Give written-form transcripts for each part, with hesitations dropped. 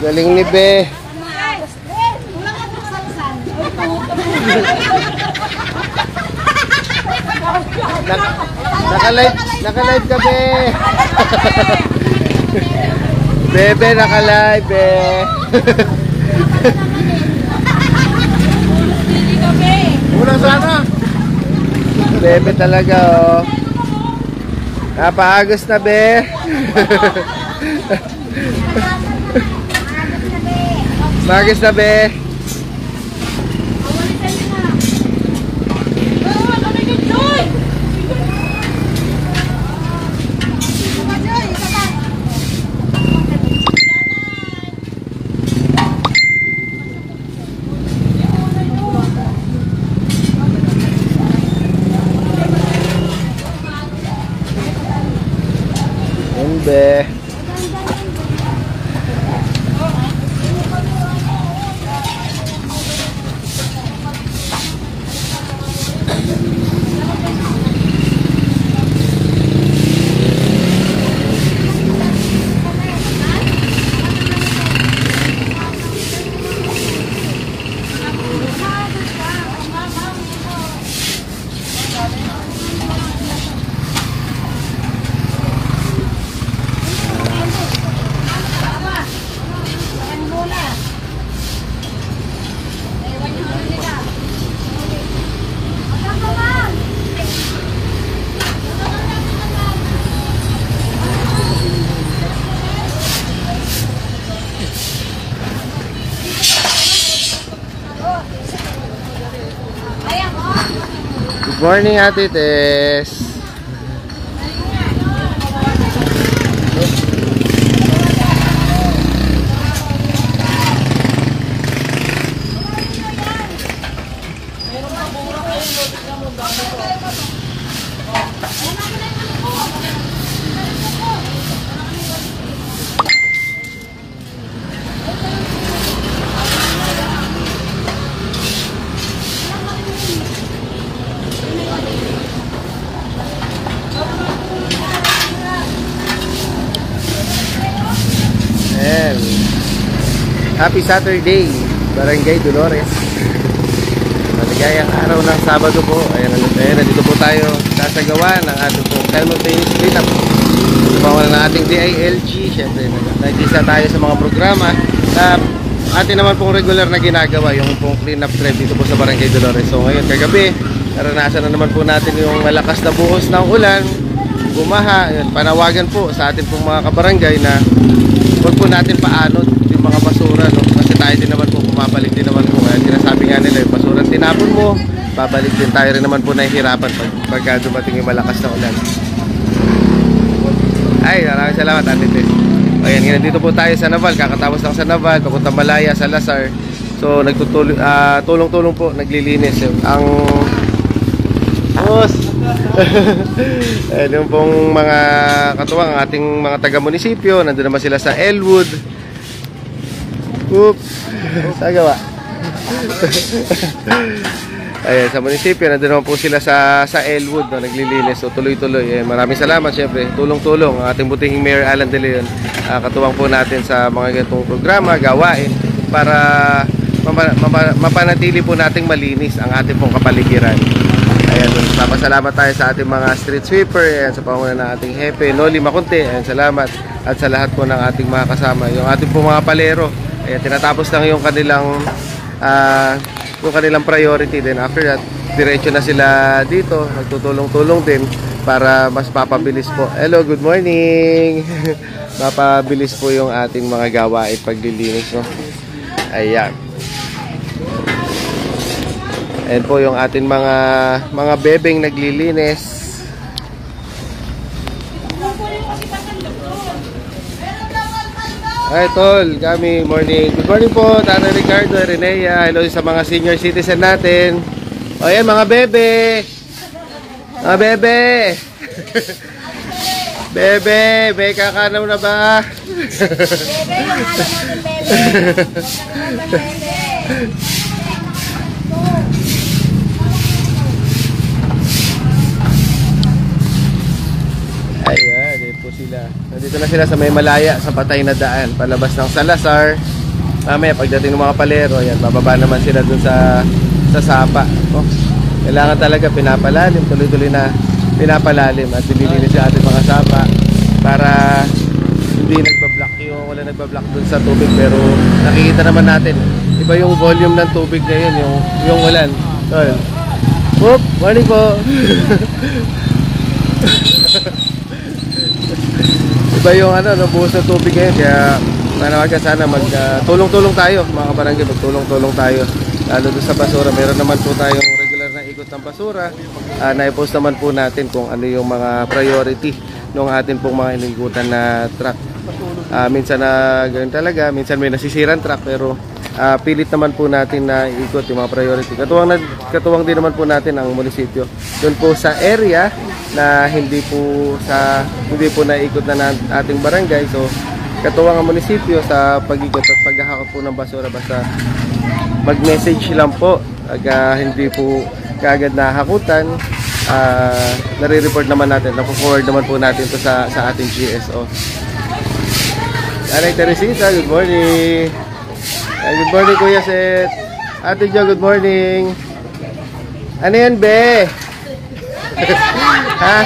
Galing ni Be. Naka-live ka, Be. Bebe, naka-live, Be. Ulang sana. Bebe talaga, oh. Napaagos na, Be. Magis na, Be. Be. Good morning, Ate Tess. Happy Saturday, Barangay Dolores. Maligayang araw ng Sabado po. Ayan, nandito po tayo sasagawa ng ating pong simultaneous cleanup. Sumawa ng ating DILG. Siyempre, nag-isa tayo sa mga programa na atin naman pong regular na ginagawa, yung pong cleanup drive dito po sa Barangay Dolores. So ngayon, kagabi, naranasan na naman po natin yung malakas na buhos ng ulan, bumaha. Panawagan po sa ating pong mga kabarangay na huwag po natin paanod yung mga basura, no? Kasi tayo din naman po, pumabalik din naman po. Kaya sinasabi nga nila, yung basura tinapon mo, babalik din tayo rin naman po nahihirapan pagka dumating yung malakas na ulan. Ay, maraming salamat, Ate Tess. Ayan, ngayon dito po tayo sa Naval. Kakatapos lang sa Naval, papunta Malaya, sa Lazar. So tulong-tulong po, naglilinis ang yung pong mga katuwang, ang ating mga taga-munisipyo. Nandun naman sila sa Elwood. Oops, sagawa. Ayan, sa munisipyo, nandun naman po sila sa Elwood, no, naglilinis. So tuloy-tuloy. Maraming salamat, syempre. Tulong-tulong ang ating butihing Mayor Alan De Leon. Katuwang po natin sa mga ganitong programa, gawain, para mapanatili po nating malinis ang ating pong kapaligiran. Ayan, papasalamat tayo sa ating mga street sweeper. Ayan, sa pangunan ng ating Hepe, Noli Maconte. Ayan, salamat. At sa lahat po ng ating mga kasama. Yung ating po mga palero. Ayan, tinatapos lang yung kanilang priority. Then after that, diretso na sila dito. Nagtutulong-tulong din para mas papabilis po. Hello, good morning. Mapabilis po yung ating mga gawain paglilinis, no? Ayan. Ayan po yung ating mga bebeng naglilinis. Hi tol, kami morning. Good morning po, Tatay Ricardo, Renea. Hello sa mga senior citizen natin. O yan mga bebe. Mga bebe. Bebe, may kakanaw na ba? Ayan, dito po sila. Nandito na sila sa may Malaya, sa patay na daan, palabas ng Salazar. mamaya pagdating ng mga palero, ayan, bababa naman sila dun sa sapa. Oh, kailangan talaga pinapalalim, tuloy-tuloy na pinapalalim at nililinis yung ating mga sapa para hindi nagbablock wala nagbablock dun sa tubig. Pero nakikita naman natin, iba yung volume ng tubig ngayon, yung ulan. Tol. Whoop, morning po. Iba yung buhos ng tubig ngayon, kaya manawagan sana tulong-tulong tayo mga kabarangay, magtulong-tulong tayo lalo doon sa basura. Meron naman po tayong regular na ikot ng basura, na-post naman po natin kung ano yung mga priority ng atin pong mga inikutan na truck. Minsan na ganun talaga, minsan may nasisirang truck, pero pilit naman po natin na ikot yung mga priority. Katuwang din naman po natin ang munisipyo doon po sa area na hindi po naikot na ating barangay. So katuwang ang munisipyo sa pag-ikot at paghahakot po ng basura. Basta mag-message lang po, hindi po kaagad nahakutan. Nare-report naman natin, napo-forward naman po natin to sa ating GSO. Nanay Teresita, good morning. Good morning Kuya Seth. Ate Jo, good morning. Ano yan, be? Ha?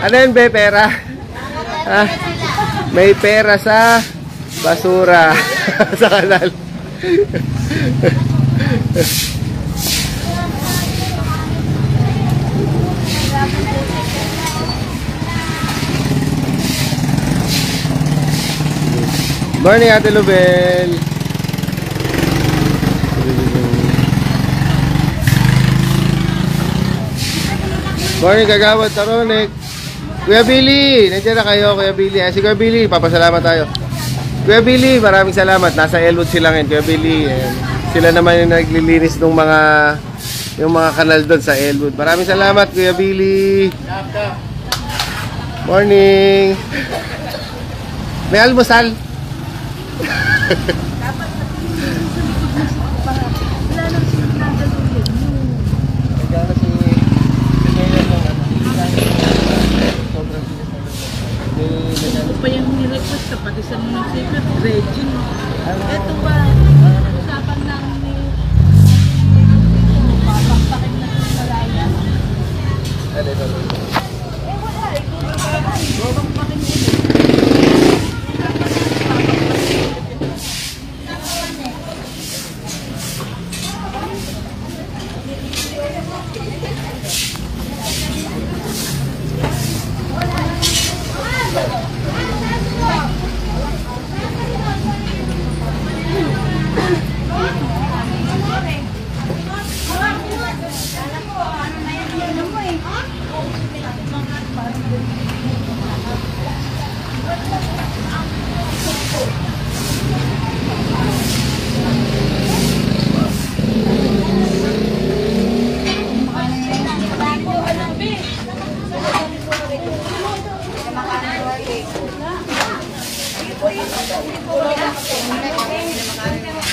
Ano yan, be? Pera? Ha? May pera sa basura. Sa kanal. Morning, Ate Lubel. Morning, Kagawad Taronik. Kuya Billy, nandiyan na kayo, Kuya Billy. Si Kuya Billy, papasalamat tayo. Kuya Billy, maraming salamat. Nasa Elwood sila ngayon, Kuya Billy. Sila naman yung naglilinis ng mga kanal doon sa Elwood. Maraming salamat, Kuya Billy. Morning. May almusal. Pa yung nirequest ka pati sa munisipyo, Regine. Ito ba, usapan lang ni papakpakin na sa malaya. Wala eh. Papakpakin nito.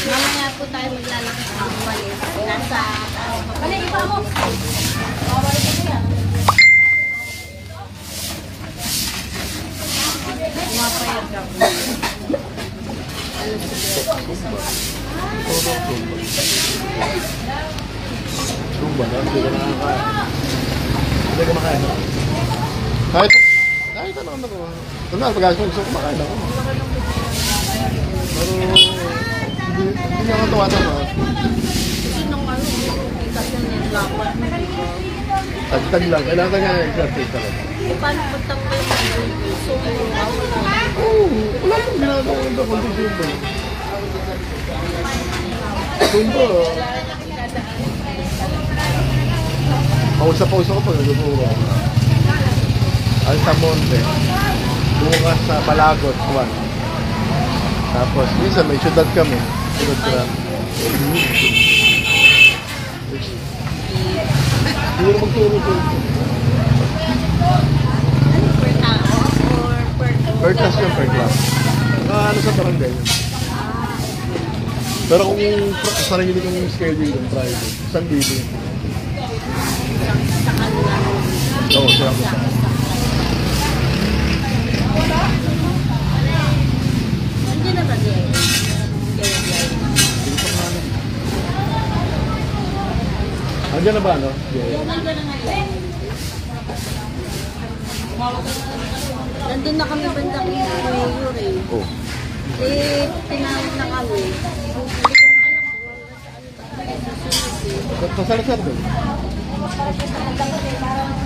Mamaya po tayo maglalakad ng walis. Nasa... Balik, ipa mo! Mapayag ako. Tumba na, hindi ka nakakain. Hindi ka makain. Kahit ano ako. Kunwari, pag-alas mo, gusto ko makain ako. Pero, hindi ako tuwata. Sinong ano, kasi nilapat mo, di ba? Tag-tag lang. Kailangan nga exercise talaga. Paano pagtanggal mo yung puso mo? Oo, wala nang ginagawa ko kundi tumba. Tumba. Pausa-pausa ko pa, nagbubuha. Altamonte. Bukas sa Balagot, Juan. Tapos, minsan may syudad kami. Syudad ka. Hindi mo magturo ko. Per tao or per door? Per class yun, per class. Ano sa barangay yun. Pero kung sarili kong schedule yung Friday, isang libo. Sa kanila. Oo, siya ako sa. Hindi na ba din? Nandiyan na ba, no? Nandun na kami bandang mayor eh. Oh. Eh, tinawag na kami. Hindi ko alam kung Pasalasar doon.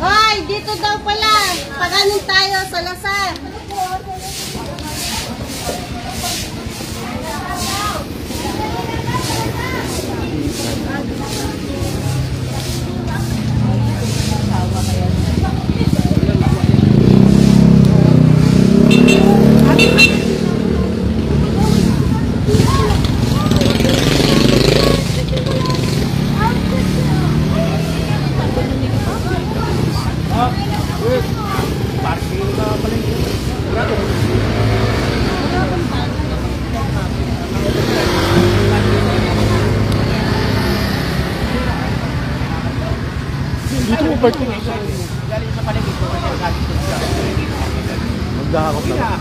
Hoy, dito daw pala. Paganin tayo sa Lasar. Dito mo parking. Magdahakot lang.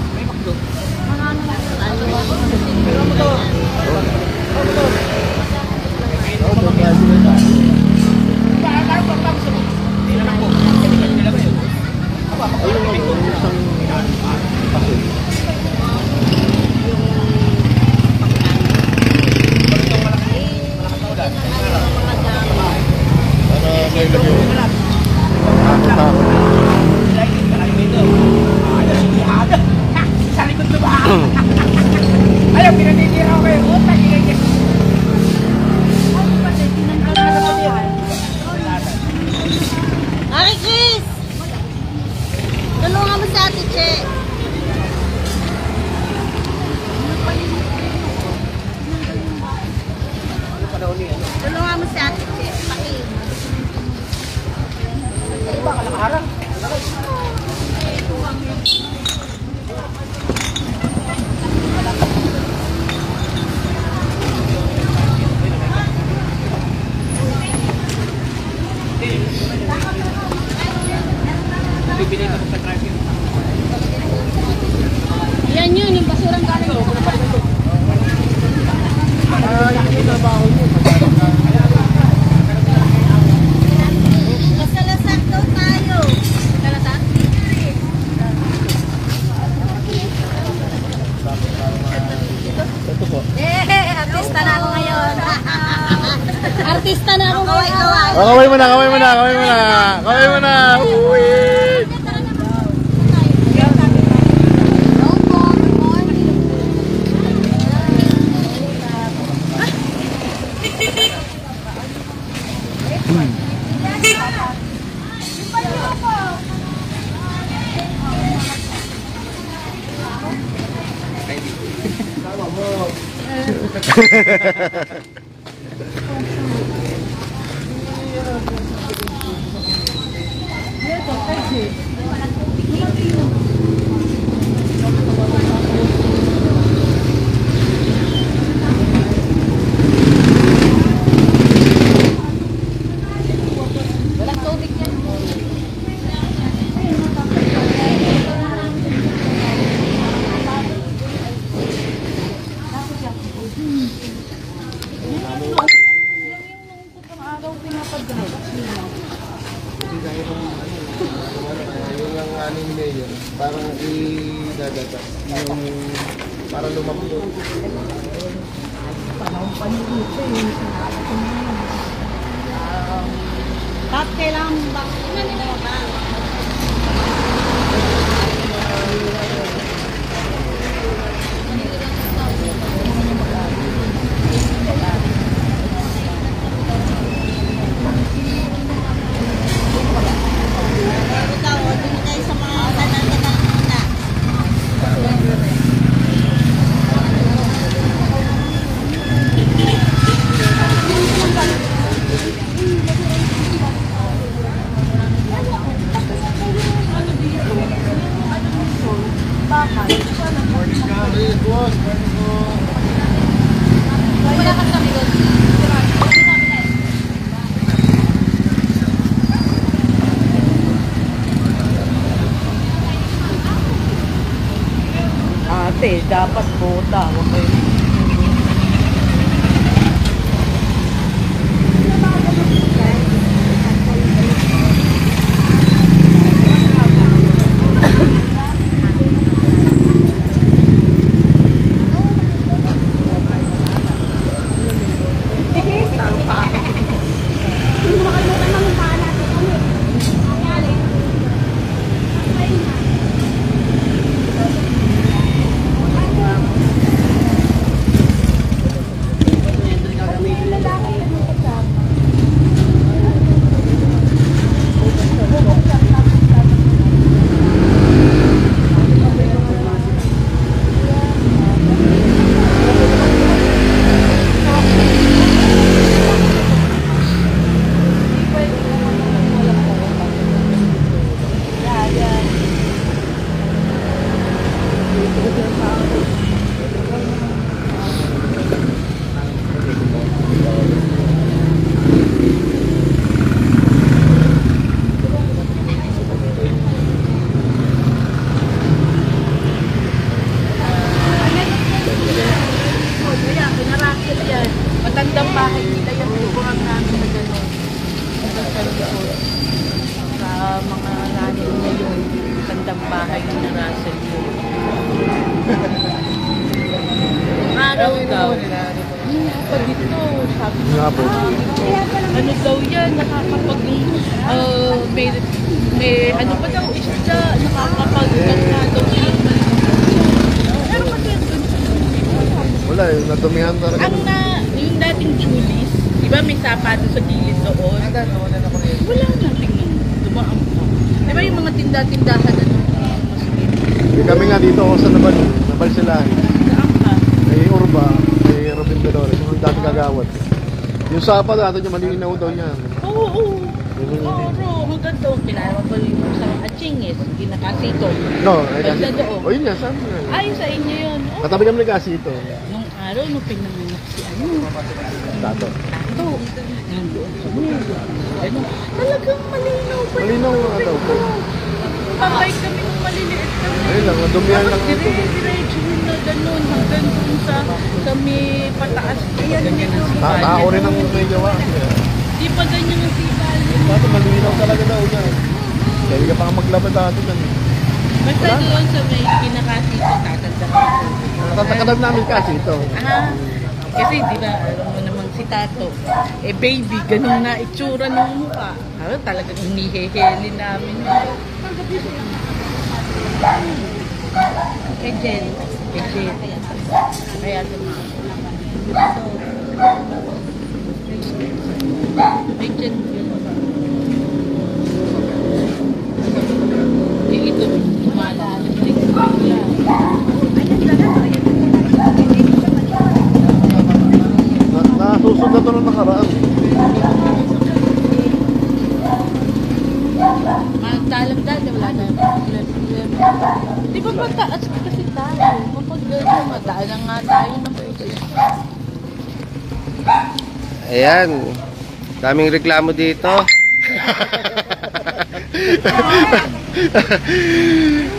Ari Chris! Tulungan mo si Ate Che. Tulungan mo si Ate Che. Paki. Yan yun, yung basurang galing ko. Kasalasan daw tayo. Kasalasan? Ito po. Artista na ako ngayon. Artista na ako ngayon. Oh, kaway mo na, kaway mo na, kaway mo na. Kaway mo na. Uy! Walang tubig yan. Yung ang aning mayor, parang idadata. Yung parang lumabot. Bakit kailangan ba? Ikaw, dun tayo sa mga kanal-kanal muna. Wala ka sa likod. Ate, dapat bota. Huwag kayo. bahay ni Russell yun. Araw daw. Pa dito, sabi Nga po. ano daw yan, nakakapag may ano pa daw isda, nakakapag na daw silang pero kasi Wala, yung natumihan talaga. ang na, yung dating Julie's, di ba may sapato sa gilid doon? Wala na, tingnan. Dumaan pa. Di ba yung mga tinda-tindahan na Kami nga dito ako sa Nabal sila. Saan ka? May Urba, may Robin Dolores, yung dati kagawad. Yung sapa natin yung malinaw daw niya. Oo. Ang ganda. Kilala ko yung sa Achingis, hindi nakasito. No, ay kasi. Basta doon. O yun yan, saan nga? Ay, sa inyo yun. Oh, Katabi kami ng kasito. nung araw, nung pinanganak si ano, Tato. Tato. Nandoon sa mundo. Ano, talagang malinaw pa. Malinaw nga daw po. Pabay kami nung maliliit kami. Ayun lang, nadumihan lang ito. Diretso yun na ganun, hanggang dun sa may pataas. Ayan, dito. Tao rin ang may gawa. Di pa ganyan ang sibal. Tato, malinaw talaga daw yan. Kaya ka pa maglabad dati yan. Basta doon sa may kinakasito, tatanda ko. Natatakadab namin kasito. Ah, kasi di ba, alam mo naman si Tato, baby, ganun na itsura ng mukha. Talagang hinihiheli namin. Kay Jen. Kaya lumaki. Kay Jen yun. Ito, tumalaan. Nasusod na ito nung nakaraan. Magdalang-dalang, wala na problem. Di ba mataas kasi tayo? Kapag gano'n, mataas nga tayo ng pwede. Ayan. Daming reklamo dito.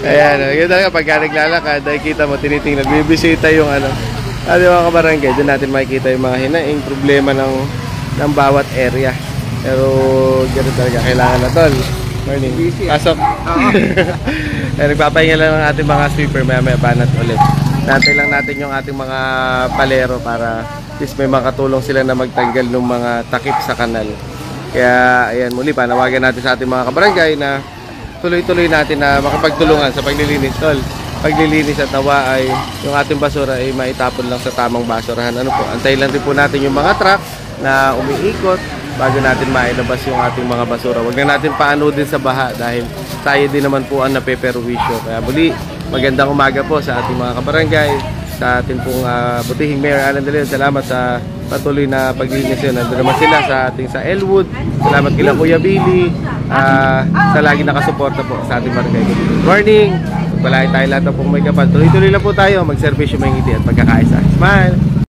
Ayan, yun talaga pagka naglalakad, nakikita mo, tinitingnan, bibisita yung ano. Ano mga kabarangay, doon natin makikita yung mga hinaing problema ng bawat area. Pero gano'n talaga, kailangan na tol. Morning. Pasok. Nagpapahinga lang ng ating mga sweeper, maya banat ulit. Nantay lang natin yung ating mga palero para at least may makatulong sila na magtanggal ng mga takip sa kanal. Kaya ayan, muli panawagan natin sa ating mga kabarangay na tuloy-tuloy natin na makapagtulungan sa paglilinis tol. Paglilinis at nawa ay yung ating basura ay maitapon lang sa tamang basurahan. Ano po, antayin lang rin po natin yung mga truck na umiikot bago natin mailabas yung ating mga basura. Huwag na natin paano din sa baha dahil tayo din naman po ang napeperwisyo. Kaya muli, magandang umaga po sa ating mga kabarangay, sa ating pong butihing Mayor Alan De Leon. Salamat sa patuloy na paglinis yun. Nandun naman sila sa ating sa Elwood. Salamat kila Kuya Billy sa lagi nakasuporta po sa ating barangay. Good morning! Pagpalain tayo lahat ng pong may kapal. Tuloy-tuloy lang po tayo. Mag-servisyo, may ngiti at pagkakaisa. Smile!